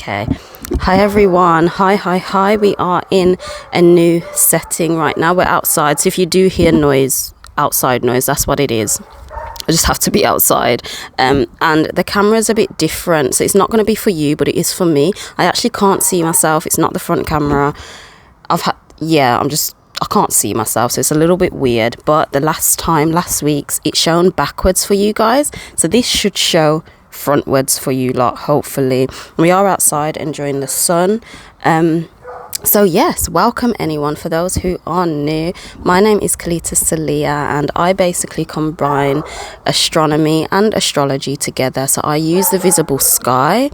Okay. Hi everyone. Hi. We are in a new setting right now. We're outside. So if you do hear noise, outside noise, that's what it is. I just have to be outside. And the camera's a bit different. So it's not going to be for you, but it is for me. I actually can't see myself. It's not the front camera. I can't see myself, so it's a little bit weird. But the last week's, it's shown backwards for you guys, so this should show frontwards for you lot, hopefully. We are outside enjoying the sun. So yes, welcome anyone. For those who are new, my name is Kelita Sahliah, and I basically combine astronomy and astrology together. So I use the visible sky,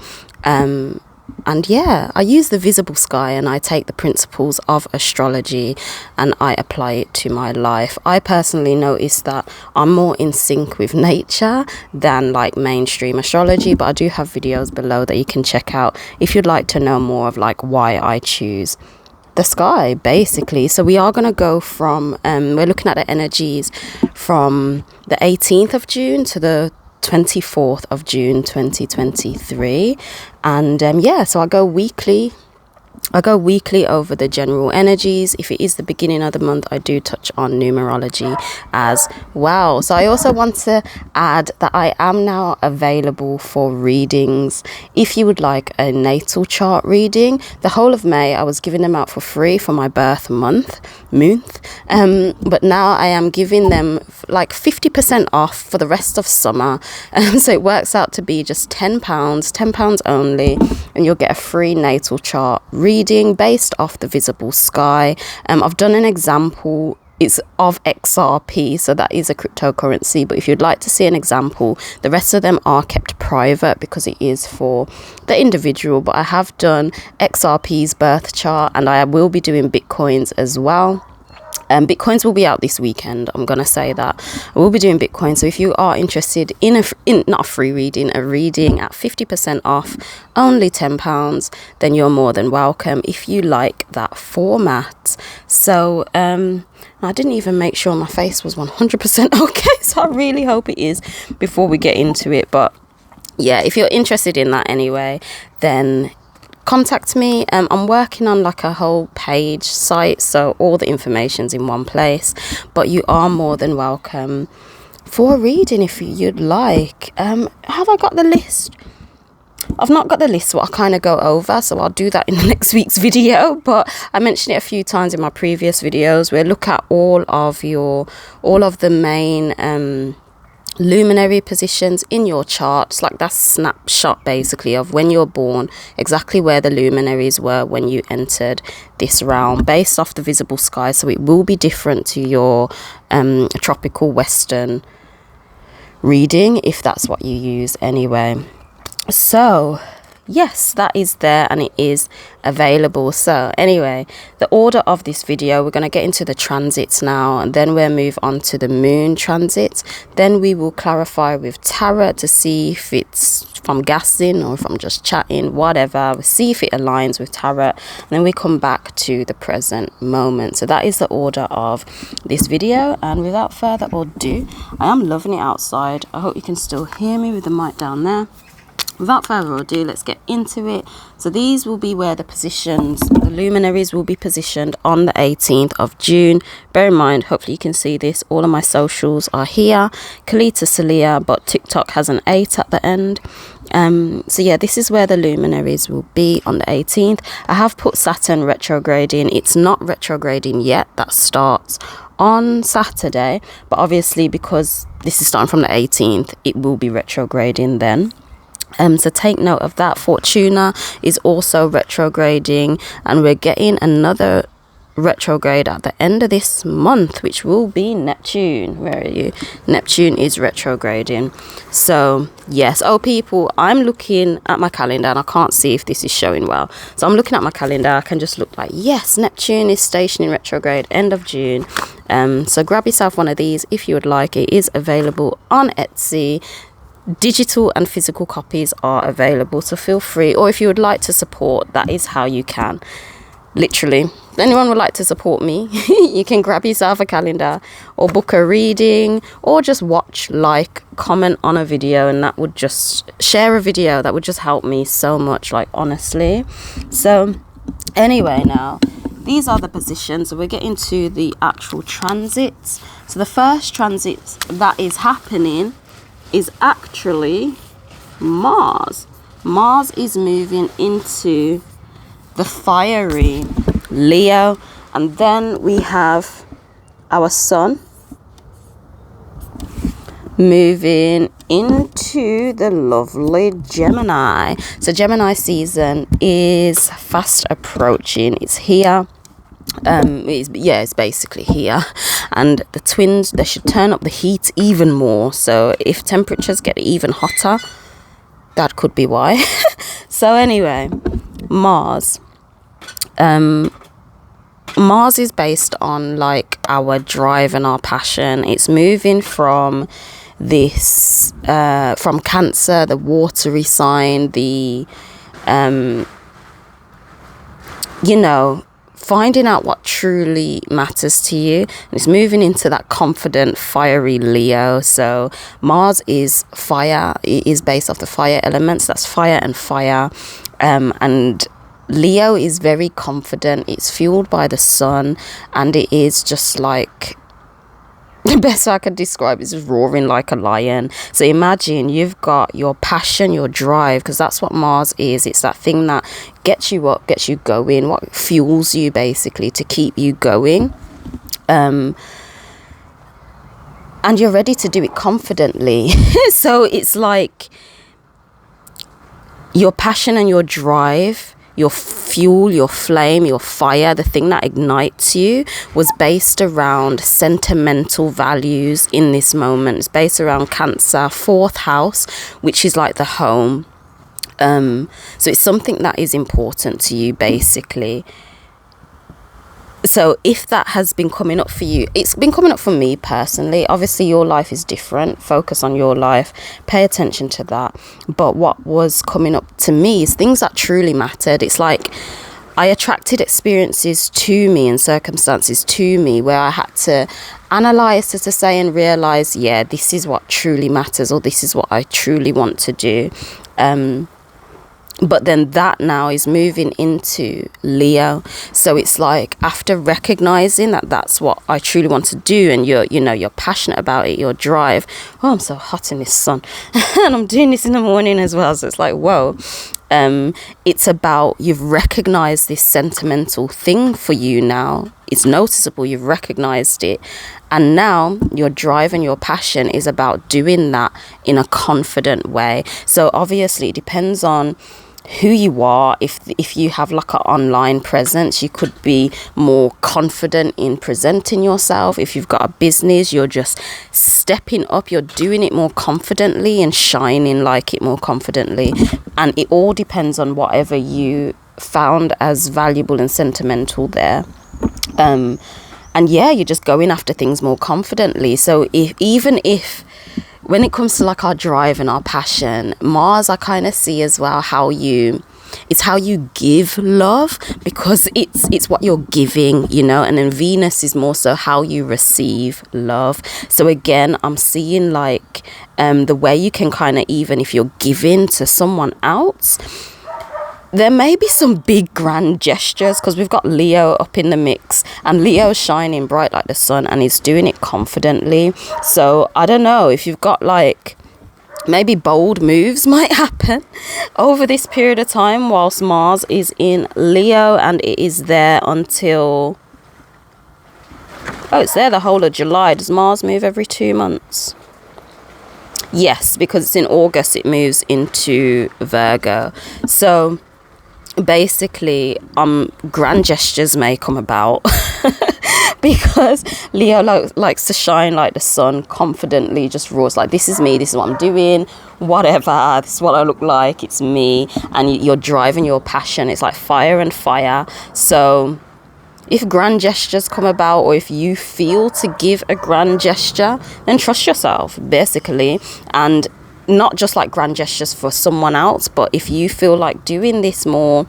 I use the visible sky and I take the principles of astrology and I apply it to my life. I personally notice that I'm more in sync with nature than like mainstream astrology, but I do have videos below that you can check out if you'd like to know more of like why I choose the sky, basically. So we are going to go from, we're looking at the energies from the 18th of June to the 24th of June 2023, and so I go weekly over the general energies. If it is the beginning of the month, I do touch on numerology as well. So I also want to add that I am now available for readings. If you would like a natal chart reading, the whole of May I was giving them out for free for my birth month, but now I am giving them like 50% off for the rest of summer. So it works out to be just £10 only, and you'll get a free natal chart reading based off the visible sky. I've done an example. It's of XRP, so that is a cryptocurrency, but if you'd like to see an example, the rest of them are kept private because it is for the individual. But I have done XRP's birth chart, and I will be doing Bitcoins as well. Bitcoins will be out this weekend. I'm gonna say that I will be doing Bitcoin. So if you are interested in not a free reading, a reading at 50% off, only £10, then you're more than welcome if you like that format. So I didn't even make sure my face was 100% okay, so I really hope it is before we get into it. But yeah, if you're interested in that anyway, then contact me. I'm working on like a whole page site, so all the information's in one place, but you are more than welcome for a reading if you'd like. Have I got the list? I've not got the list, what I kind of go over, so I'll do that in the next week's video. But I mentioned it a few times in my previous videos. We'll look at all of the main luminary positions in your chart. It's like that snapshot basically of when you're born, exactly where the luminaries were when you entered this realm, based off the visible sky. So it will be different to your tropical western reading, if that's what you use anyway. So yes, that is there and it is available. So anyway, the order of this video, we're going to get into the transits now, and then we'll move on to the moon transits. Then we will clarify with tarot to see if it's from guessing or if I'm just chatting, whatever. We'll see if it aligns with tarot, and then we come back to the present moment. So that is the order of this video, and without further ado, I am loving it outside. I hope you can still hear me with the mic down there. Without further ado, let's get into it. So these will be where the luminaries will be positioned on the 18th of June. Bear in mind, hopefully you can see this, all of my socials are here, Kelita Sahliah, but TikTok has an 8 at the end. So yeah, this is where the luminaries will be on the 18th. I have put Saturn retrograding. It's not retrograding yet. That starts on Saturday, but obviously because this is starting from the 18th, it will be retrograding then. So take note of that. Fortuna is also retrograding, and we're getting another retrograde at the end of this month, which will be Neptune. Where are you? Neptune is retrograding. So yes, people, I'm looking at my calendar and I can't see if this is showing well. So I'm looking at my calendar. I can just look like, yes, Neptune is stationing retrograde end of June. So grab yourself one of these if you would like. It is available on Etsy. Digital and physical copies are available, so feel free, or if you would like to support, that is how you can. Literally anyone would like to support me, you can grab yourself a calendar or book a reading, or just watch, like, comment on a video, and that would just share a video. That would just help me so much, like, honestly. So anyway, now these are the positions. So we're getting to the actual transits. So the first transit that is happening is actually Mars. Mars is moving into the fiery Leo, and then we have our sun moving into the lovely Gemini. So Gemini season is fast approaching. It's here. It's basically here, and the twins, they should turn up the heat even more. So if temperatures get even hotter, that could be why. So anyway, Mars is based on, like, our drive and our passion. It's moving from this from Cancer, the watery sign, the finding out what truly matters to you, and it's moving into that confident, fiery Leo. So Mars is fire. It is based off the fire elements. That's fire and fire. And Leo is very confident. It's fueled by the sun, and it is just like, the best I can describe is roaring like a lion. So imagine you've got your passion, your drive, because that's what Mars is. It's that thing that gets you up, gets you going, what fuels you basically to keep you going. And you're ready to do it confidently. So it's like your passion and your drive, your fuel, your flame, your fire, the thing that ignites you, was based around sentimental values in this moment. It's based around Cancer, 4th house, which is like the home. So it's something that is important to you, basically. So if that has been coming up for you, it's been coming up for me personally. Obviously your life is different. Focus on your life, pay attention to that. But what was coming up to me is things that truly mattered. It's like I attracted experiences to me and circumstances to me where I had to analyze, so to say, and realize, yeah, this is what truly matters, or this is what I truly want to do. But then that now is moving into Leo. So it's like, after recognizing that that's what I truly want to do, and you're passionate about it, your drive. Oh, I'm so hot in this sun. And I'm doing this in the morning as well. So it's like, whoa. It's about, you've recognized this sentimental thing for you now. It's noticeable, you've recognized it. And now your drive and your passion is about doing that in a confident way. So obviously it depends on who you are. If you have like an online presence, you could be more confident in presenting yourself. If you've got a business, you're just stepping up, you're doing it more confidently and shining like it more confidently. And it all depends on whatever you found as valuable and sentimental there. And yeah, you're just going after things more confidently. So even if when it comes to like our drive and our passion, Mars, I kind of see as well it's how you give love, because it's what you're giving, and then Venus is more so how you receive love. So again, I'm seeing like the way you can kind of, even if you're giving to someone else, there may be some big grand gestures, because we've got Leo up in the mix, and Leo's shining bright like the sun, and he's doing it confidently. So I don't know, if you've got like, maybe bold moves might happen over this period of time whilst Mars is in Leo, and it is there until, it's there the whole of July. Does Mars move every 2 months? Yes, because it's in August, it moves into Virgo. So basically, grand gestures may come about because Leo likes to shine like the sun, confidently just roars like, this is me, this is what I'm doing, whatever, this is what I look like, it's me. And you're driving your passion. It's like fire and fire. So if grand gestures come about, or if you feel to give a grand gesture, then trust yourself, basically. And not just like grand gestures for someone else, but if you feel like doing this more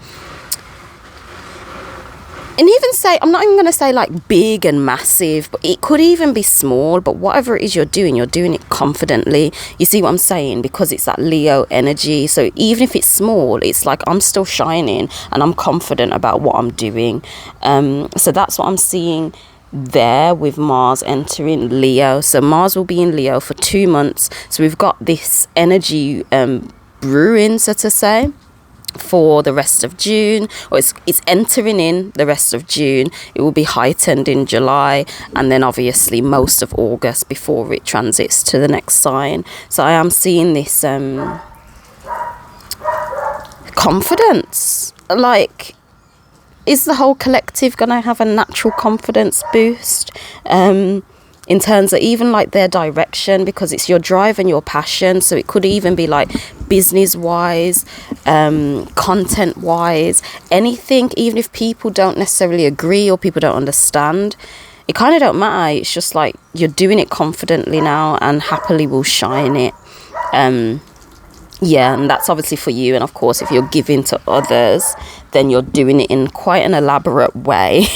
and even say, I'm not even going to say like big and massive, but it could even be small. But whatever it is you're doing it confidently. You see what I'm saying? Because it's that Leo energy. So even if it's small, it's like I'm still shining and I'm confident about what I'm doing. So that's what I'm seeing there with Mars entering Leo. So Mars will be in Leo for 2 months. So we've got this energy brewing, so to say, for the rest of June, or it's entering in the rest of June. It will be heightened in July, and then obviously most of August before it transits to the next sign. So I am seeing this confidence. Like, is the whole collective gonna have a natural confidence boost in terms of even like their direction, because it's your drive and your passion. So it could even be like business wise, content wise, anything. Even if people don't necessarily agree or people don't understand, it kind of don't matter. It's just like you're doing it confidently now and happily will shine it. Yeah, and that's obviously for you. And of course, if you're giving to others, then you're doing it in quite an elaborate way.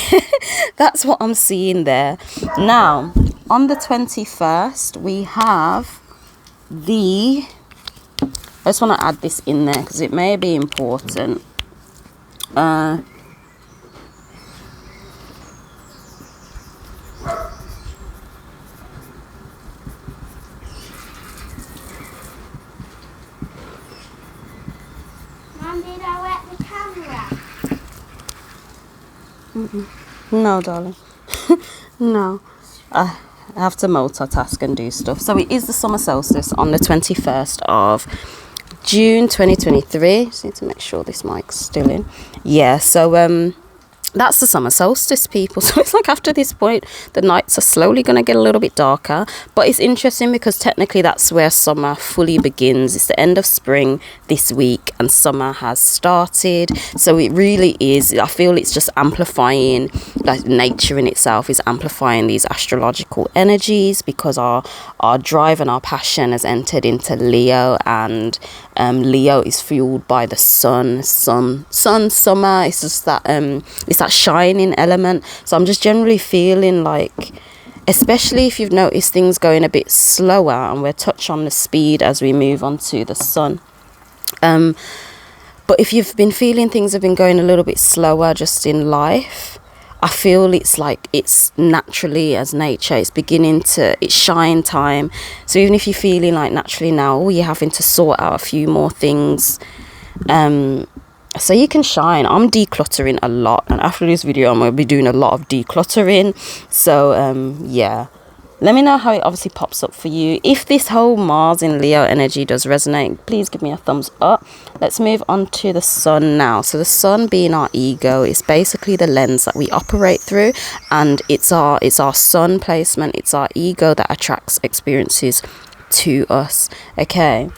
That's what I'm seeing there. Now, on the 21st, we have I just want to add this in there because it may be important. Did I wet the camera? No, darling. No. I have to multitask and do stuff. So it is the summer solstice on the 21st of June 2023. Just need to make sure this mic's still in. Yeah, so that's the summer solstice, people. So it's like after this point, the nights are slowly going to get a little bit darker. But it's interesting because technically that's where summer fully begins. It's the end of spring this week and summer has started. So it really is, I feel it's just amplifying, like nature in itself is amplifying these astrological energies, because our drive and our passion has entered into Leo, and Leo is fueled by the sun, summer. It's just that it's that shining element. So I'm just generally feeling like, especially if you've noticed things going a bit slower, and we'll touch on the speed as we move on to the sun. But if you've been feeling things have been going a little bit slower just in life, I feel it's like it's naturally, as nature, it's it's shine time. So even if you're feeling like naturally now, you're having to sort out a few more things, so you can shine. I'm decluttering a lot, and after this video I'm going to be doing a lot of decluttering. So yeah, let me know how it obviously pops up for you. If this whole Mars in Leo energy does resonate, please give me a thumbs up. Let's move on to the sun now. So the sun, being our ego, is basically the lens that we operate through, and it's our sun placement. It's our ego that attracts experiences to us. Okay,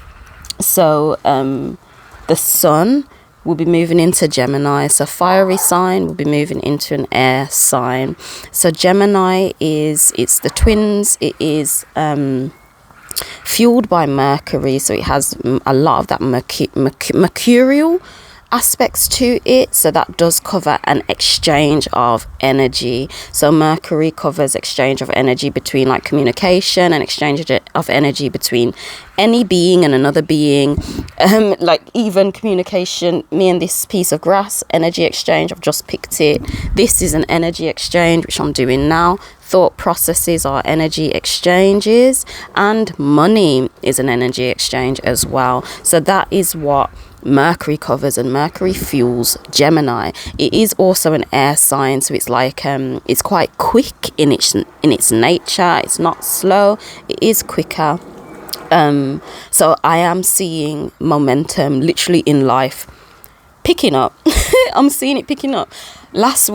so the sun will be moving into Gemini. So fiery sign will be moving into an air sign. So Gemini it's the twins. It is fueled by Mercury, so it has a lot of that mercurial aspects to it. So that does cover an exchange of energy. So Mercury covers exchange of energy between like communication and exchange of energy between any being and another being, like even communication. Me and this piece of grass, energy exchange. I've just picked it. This is an energy exchange, which I'm doing now. Thought processes are energy exchanges, and money is an energy exchange as well. So that is what Mercury covers, and Mercury fuels Gemini. It is also an air sign, so it's like it's quite quick in its nature. It's not slow, it is quicker. So I am seeing momentum literally in life picking up. I'm seeing it picking up. The last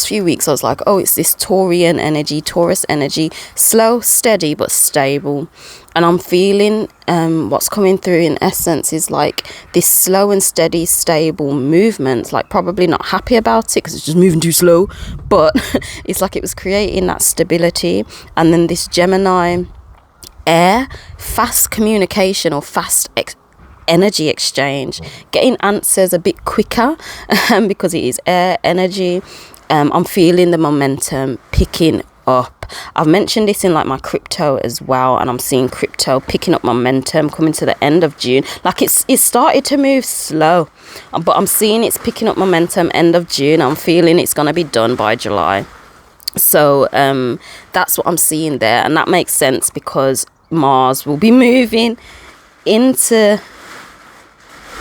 few weeks I was like, oh, it's this Taurus energy, slow, steady, but stable. And I'm feeling what's coming through in essence is like this slow and steady, stable movement. Like, probably not happy about it because it's just moving too slow, but it's like it was creating that stability. And then this Gemini air, fast communication or fast energy exchange, getting answers a bit quicker because it is air energy. I'm feeling the momentum picking up. I've mentioned this in like my crypto as well, and I'm seeing crypto picking up momentum coming to the end of June. Like it started to move slow, but I'm seeing it's picking up momentum end of June. I'm feeling it's going to be done by July. So that's what I'm seeing there, and that makes sense because Mars will be moving into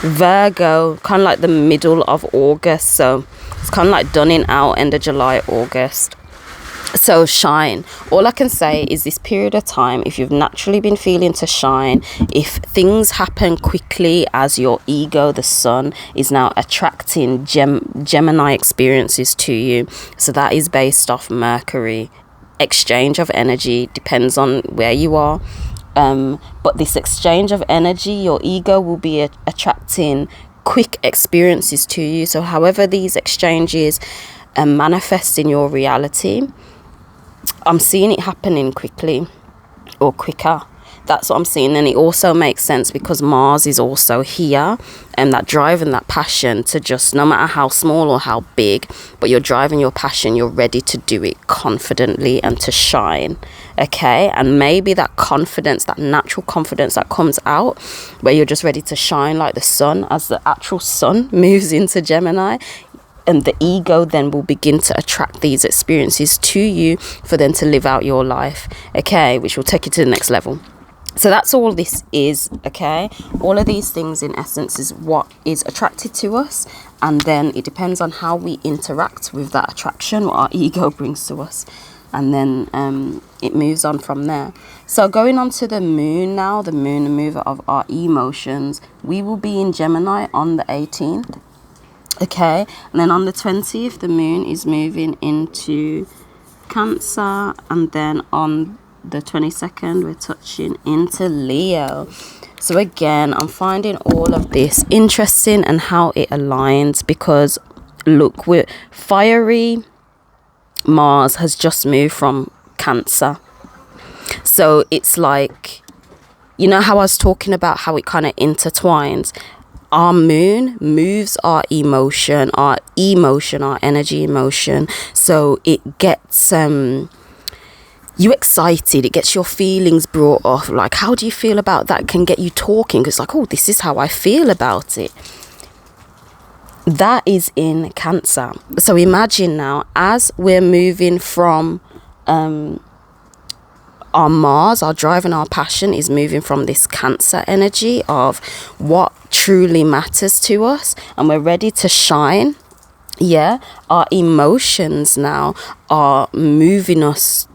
Virgo kind of like the middle of August. So it's kind of like dunning out end of July, August. So shine. All I can say is this period of time, if you've naturally been feeling to shine, if things happen quickly as your ego, the sun, is now attracting Gemini experiences to you. So that is based off Mercury. Exchange of energy depends on where you are. But this exchange of energy, your ego will be attracting quick experiences to you. So however these exchanges manifest in your reality, I'm seeing it happening quickly or quicker. That's what I'm seeing. And it also makes sense because Mars is also here, and that drive and that passion to just, no matter how small or how big, but you're driving your passion, you're ready to do it confidently and to shine. Okay, and maybe that confidence, that natural confidence that comes out where you're just ready to shine like the sun, as the actual sun moves into Gemini, and the ego then will begin to attract these experiences to you for them to live out your life, okay, which will take you to the next level. So that's all this is, okay? All of these things in essence is what is attracted to us, and then it depends on how we interact with that attraction, what our ego brings to us, and then it moves on from there. So going on to the moon now, the moon, the mover of our emotions, we will be in Gemini on the 18th. Okay, and then on the 20th, the moon is moving into Cancer, and then on the 22nd, we're touching into Leo. So again, I'm finding all of this interesting and how it aligns, because look, we're fiery Mars has just moved from Cancer. So it's like, you know how I was talking about how it kind of intertwines. Our moon moves our emotion, our energy, emotion. So it gets you excited. It gets your feelings brought off. Like, how do you feel about that? Can get you talking. It's like, oh, this is how I feel about it. That is in Cancer. So imagine now, as we're moving from our Mars, our drive and our passion is moving from this Cancer energy of what truly matters to us, and we're ready to shine. Yeah, our emotions now are moving us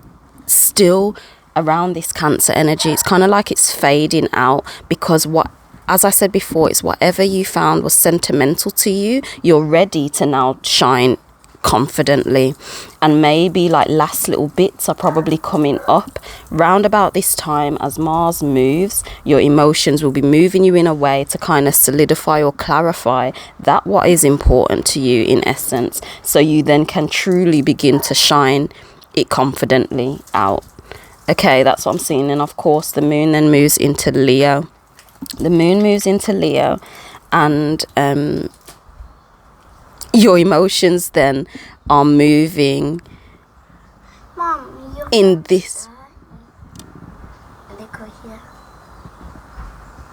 still around this Cancer energy. It's kind of like it's fading out, because what, as I said before, it's whatever you found was sentimental to you, you're ready to now shine confidently. And maybe like last little bits are probably coming up round about this time. As Mars moves, your emotions will be moving you in a way to kind of solidify or clarify that what is important to you in essence, so you then can truly begin to shine it confidently out. Okay, that's what I'm seeing. And of course the moon then moves into Leo. The moon moves into Leo, and your emotions then are moving in this.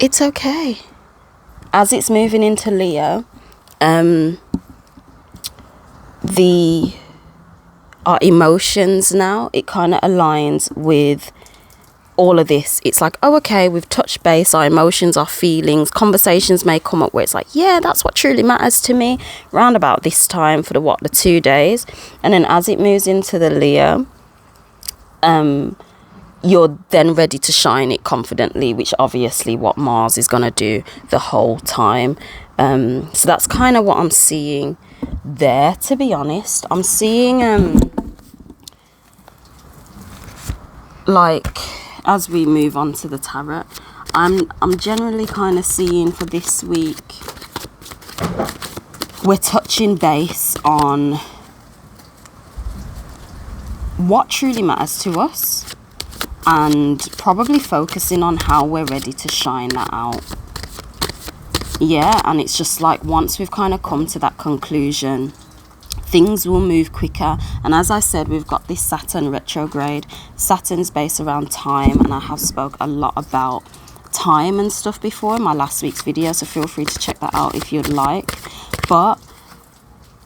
It's okay. As it's moving into Leo, our emotions now, it kind of aligns with all of this. It's like, oh, okay, we've touched base, our emotions, our feelings, conversations may come up where it's like, yeah, that's what truly matters to me, round about this time for the 2 days. And then as it moves into the Leo, you're then ready to shine it confidently, which obviously what Mars is going to do the whole time. So that's kind of what I'm seeing there, to be honest. I'm seeing like, as we move on to the tarot, I'm generally kind of seeing for this week, we're touching base on what truly matters to us, and probably focusing on how we're ready to shine that out. yeah, and it's just like once we've kind of come to that conclusion, things will move quicker. And as I said, we've got this Saturn retrograde. Saturn's based around time, and I have spoke a lot about time and stuff before in my last week's video, so feel free to check that out if you'd like. But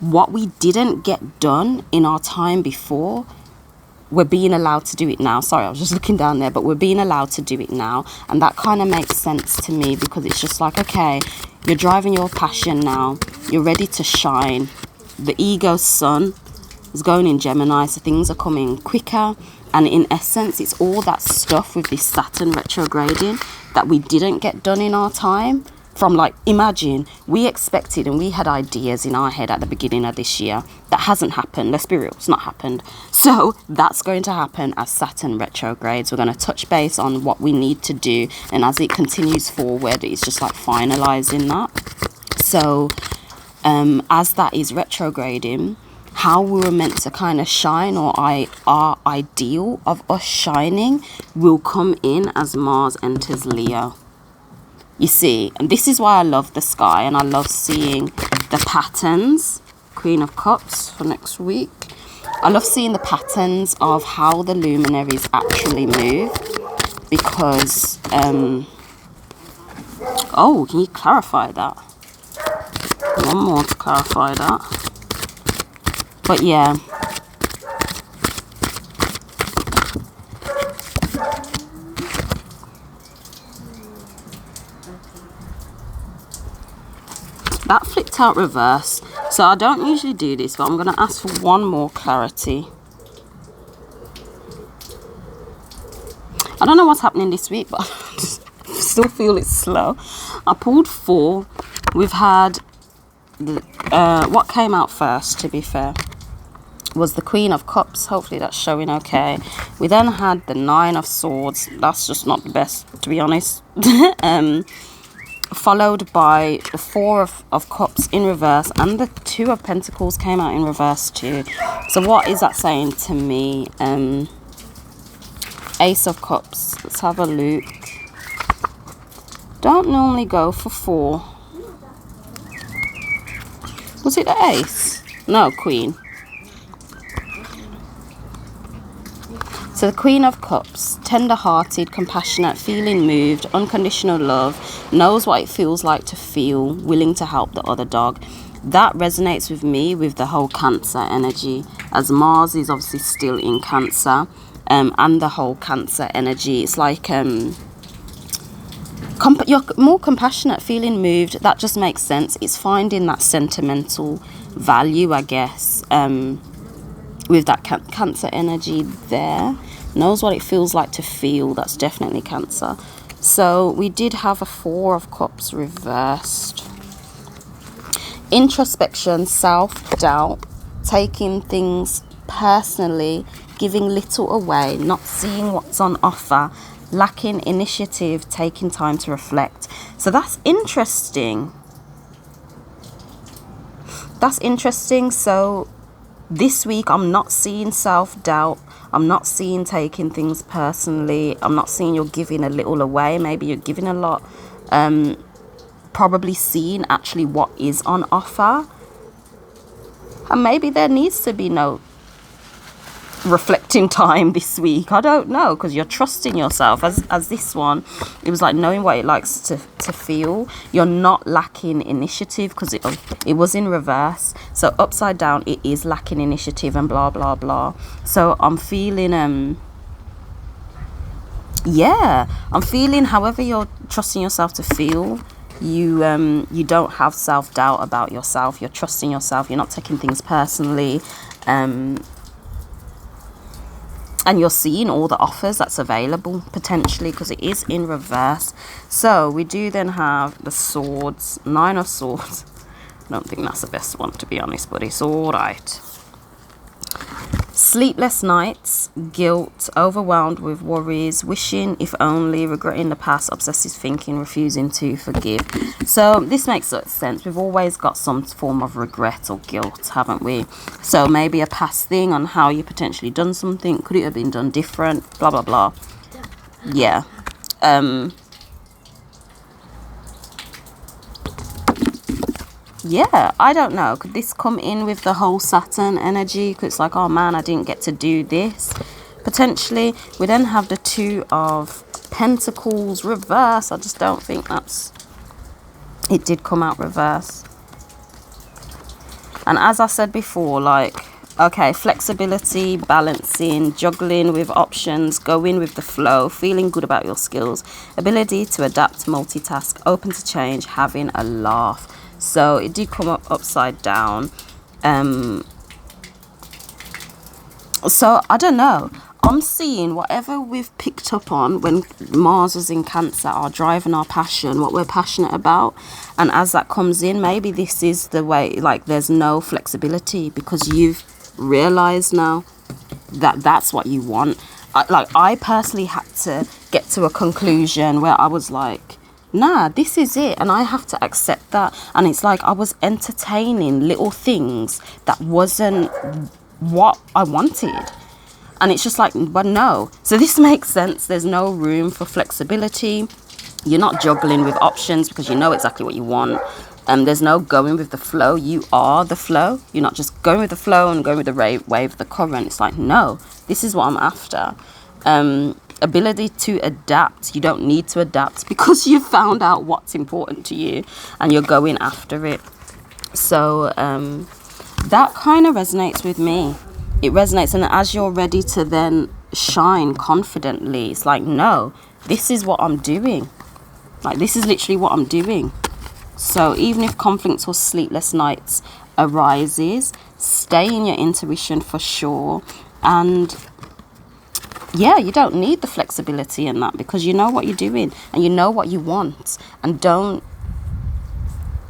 what we didn't get done in our time before, we're being allowed to do it now. Sorry, I was just looking down there, but we're being allowed to do it now. And that kind of makes sense to me, because it's just like, okay, you're driving your passion now, you're ready to shine. The ego sun is going in Gemini, so things are coming quicker. And in essence, it's all that stuff with this Saturn retrograding that we didn't get done in our time. From like, imagine, we expected and we had ideas in our head at the beginning of this year that hasn't happened. Let's be real, it's not happened. So that's going to happen as Saturn retrogrades. We're going to touch base on what we need to do, and as it continues forward, it's just like finalizing that. So as that is retrograding, how we were meant to kind of shine, or our ideal of us shining, will come in as Mars enters Leo. You see, and this is why I love the sky, and I love seeing the patterns. Queen of Cups for next week. I love seeing the patterns of how the luminaries actually move, because oh, can you clarify that? One more to clarify that. But yeah, that flipped out reverse, so I don't usually do this, but I'm going to ask for one more clarity. I don't know what's happening this week, but I still feel it's slow. I pulled 4. We've had what came out first, to be fair, was the Queen of Cups. Hopefully that's showing okay. We then had the 9 of Swords. That's just not the best, to be honest. Followed by the 4 of Cups in reverse, and the 2 of Pentacles came out in reverse too. So what is that saying to me? Ace of Cups. Let's have a look. Don't normally go for 4. Was it the Ace? No, Queen. So the Queen of Cups, tender-hearted, compassionate, feeling moved, unconditional love, knows what it feels like to feel, willing to help the other dog. That resonates with me with the whole Cancer energy, as Mars is obviously still in Cancer, and the whole Cancer energy. It's like you're more compassionate, feeling moved. That just makes sense. It's finding that sentimental value, I guess, with that Cancer energy there. Knows what it feels like to feel. That's definitely Cancer. So we did have a 4 of Cups reversed. Introspection, self-doubt, taking things personally, giving little away, not seeing what's on offer, lacking initiative, taking time to reflect. So that's interesting. That's interesting. So this week, I'm not seeing self-doubt. I'm not seeing taking things personally. I'm not seeing you're giving a little away. Maybe you're giving a lot. Probably seeing actually what is on offer. And maybe there needs to be no reflecting time this week. I don't know, because you're trusting yourself. As this one, it was like knowing what it likes to feel. You're not lacking initiative, because it was in reverse. So upside down, it is lacking initiative and blah blah blah. So I'm feeling yeah, I'm feeling however you're trusting yourself to feel, you don't have self-doubt about yourself. You're trusting yourself. You're not taking things personally, and you're seeing all the offers that's available potentially, because it is in reverse. So we do then have the Swords, 9 of Swords. I don't think that's the best one, to be honest, but it's all right. Sleepless nights, guilt, overwhelmed with worries, wishing if only, regretting the past, obsessive thinking, refusing to forgive. So this makes sense. We've always got some form of regret or guilt, haven't we? So maybe a past thing on how you potentially done something. Could it have been done different? Blah, blah, blah. Yeah. yeah, I don't know. Could this come in with the whole Saturn energy? Because it's like, oh man, I didn't get to do this. Potentially. We then have the Two of Pentacles reverse. I just don't think that's... It did come out reverse. And as I said before, like, okay, flexibility, balancing, juggling with options, going with the flow, feeling good about your skills, ability to adapt, multitask, open to change, having a laugh. So it did come up upside down. So I don't know. I'm seeing whatever we've picked up on when Mars was in Cancer, our drive and our passion, what we're passionate about. And as that comes in, maybe this is the way, like there's no flexibility because you've realized now that that's what you want. I personally had to get to a conclusion where I was like, nah, this is it. And I have to accept that. And it's like I was entertaining little things that wasn't what I wanted. And it's just like, but no. So this makes sense. There's no room for flexibility. You're not juggling with options because you know exactly what you want. There's no going with the flow. You are the flow. You're not just going with the flow and going with the wave of the current. It's like, no, this is what I'm after. Ability to adapt. You don't need to adapt because you've found out what's important to you and you're going after it. So that kind of resonates with me. It resonates, and as you're ready to then shine confidently, it's like, no, this is what I'm doing. Like, this is literally what I'm doing. So even if conflicts or sleepless nights arises, stay in your intuition for sure. And yeah, you don't need the flexibility in that because you know what you're doing and you know what you want. And don't,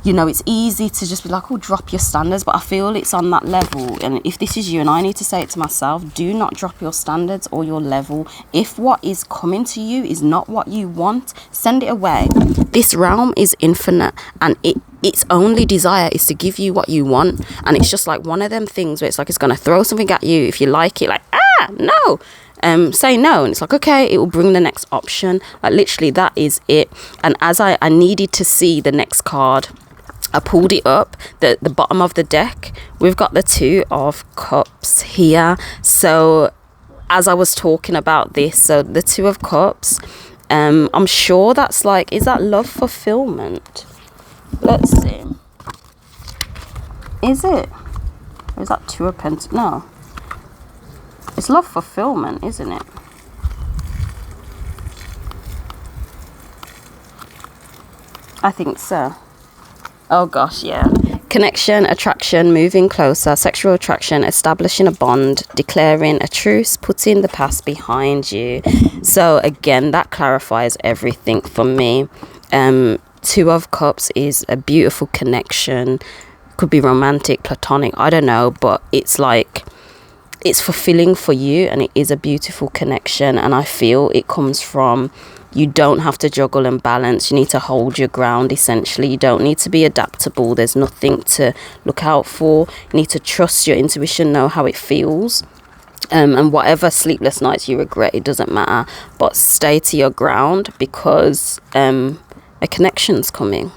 you know, it's easy to just be like, oh, drop your standards. But I feel it's on that level. And if this is you, and I need to say it to myself, do not drop your standards or your level. If what is coming to you is not what you want, send it away. This realm is infinite, and its only desire is to give you what you want. And it's just like one of them things where it's like it's going to throw something at you. If you like it, like, no. Say no, and it's like, okay, it will bring the next option. Like, literally, that is it. And as I needed to see the next card, I pulled it up, the bottom of the deck. We've got the Two of Cups here. So as I was talking about this, so the Two of Cups, I'm sure that's like, is that love fulfillment? Let's see. Is it? Or is that Two of Pentacles? No. It's love fulfillment, isn't it? I think so. Oh gosh, yeah. Connection, attraction, moving closer, sexual attraction, establishing a bond, declaring a truce, putting the past behind you. So again, that clarifies everything for me. Two of Cups is a beautiful connection. Could be romantic, platonic, I don't know, but it's like, it's fulfilling for you, and it is a beautiful connection. And I feel it comes from, you don't have to juggle and balance. You need to hold your ground, essentially. You don't need to be adaptable. There's nothing to look out for. You need to trust your intuition, know how it feels. And whatever sleepless nights you regret, it doesn't matter. But stay to your ground because a connection's coming.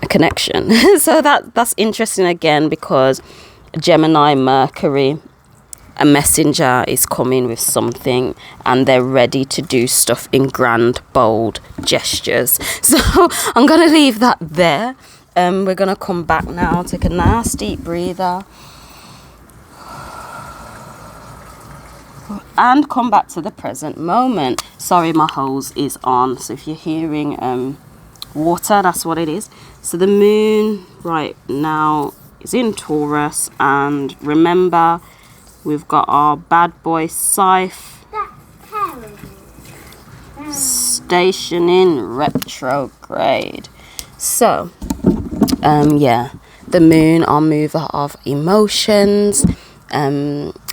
A connection. So that's interesting again because Gemini, Mercury, a messenger is coming with something and they're ready to do stuff in grand, bold gestures. So I'm going to leave that there. We're going to come back now, take a nice deep breather. And come back to the present moment. Sorry, my hose is on. So if you're hearing water, that's what it is. So the moon right now is in Taurus. And remember, we've got our bad boy Scythe stationing retrograde. So, yeah, the moon, our mover of emotions.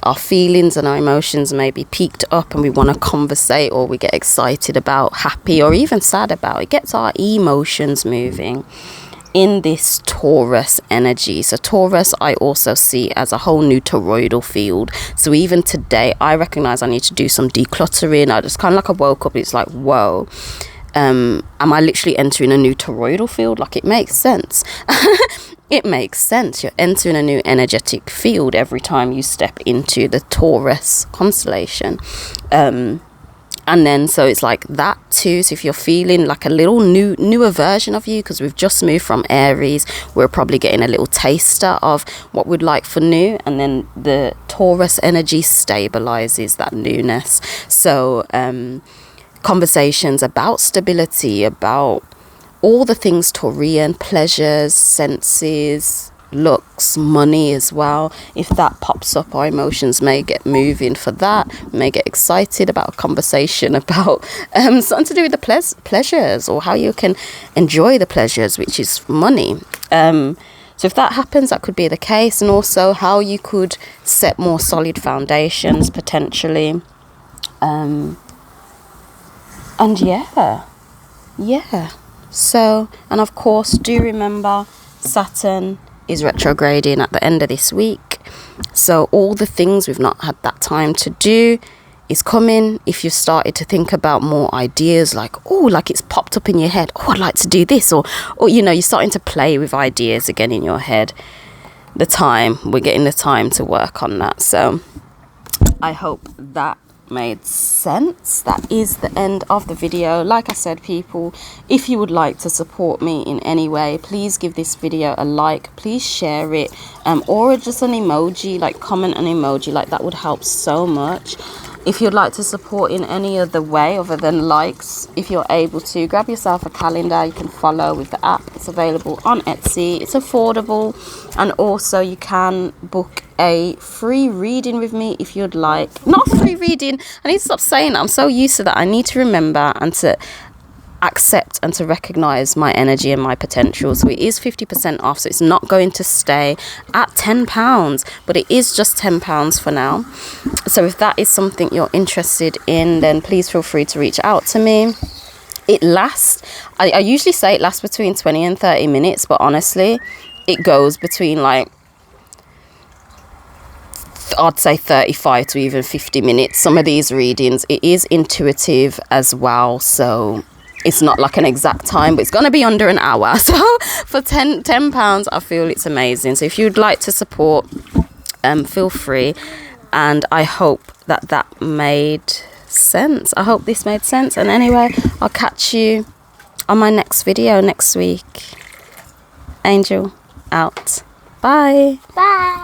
Our feelings and our emotions may be peaked up and we want to conversate, or we get excited about, happy, or even sad about. It gets our emotions moving in this Taurus energy. So Taurus I also see as a whole new toroidal field. So even today I recognize I need to do some decluttering. I just kind of like, I woke up, it's like, whoa. am I literally entering a new toroidal field? Like, it makes sense. It makes sense. You're entering a new energetic field every time you step into the Taurus constellation. And then, so it's like that too. So if you're feeling like a little newer version of you, because we've just moved from Aries, we're probably getting a little taster of what we'd like for new. And then the Taurus energy stabilizes that newness. So conversations about stability, about all the things Taurian, pleasures, senses, looks, money as well. If that pops up, our emotions may get moving for that. We may get excited about a conversation about something to do with the pleasures, or how you can enjoy the pleasures, which is money. So if that happens, that could be the case. And also how you could set more solid foundations potentially. And yeah. So, and of course, do remember Saturn is retrograding at the end of this week. So all the things we've not had that time to do is coming. If you've started to think about more ideas, like, oh, like it's popped up in your head, oh, I'd like to do this, or you know, you're starting to play with ideas again in your head. We're getting the time to work on that. So I hope that made sense. That is the end of the video. Like I said, people, if you would like to support me in any way, please give this video a like, please share it, or just an emoji, like comment an emoji, like that would help so much. If you'd like to support in any other way other than likes, if you're able to, grab yourself a calendar you can follow with the app. It's available on Etsy. It's affordable, and also you can book a free reading with me if you'd like. Not free reading, I need to stop saying that. I'm so used to that. I need to remember and to accept and to recognize my energy and my potential. So it is 50% off, so it's not going to stay at £10, but it is just £10 for now. So if that is something you're interested in, then please feel free to reach out to me. It lasts, I usually say it lasts between 20 and 30 minutes, but honestly it goes between, like, I'd say 35 to even 50 minutes. Some of these readings, it is intuitive as well, so it's not like an exact time, but it's going to be under an hour. So for £10, I feel it's amazing. So if you'd like to support, feel free. And I hope that made sense. I hope this made sense. And anyway, I'll catch you on my next video next week. Angel out. Bye. Bye.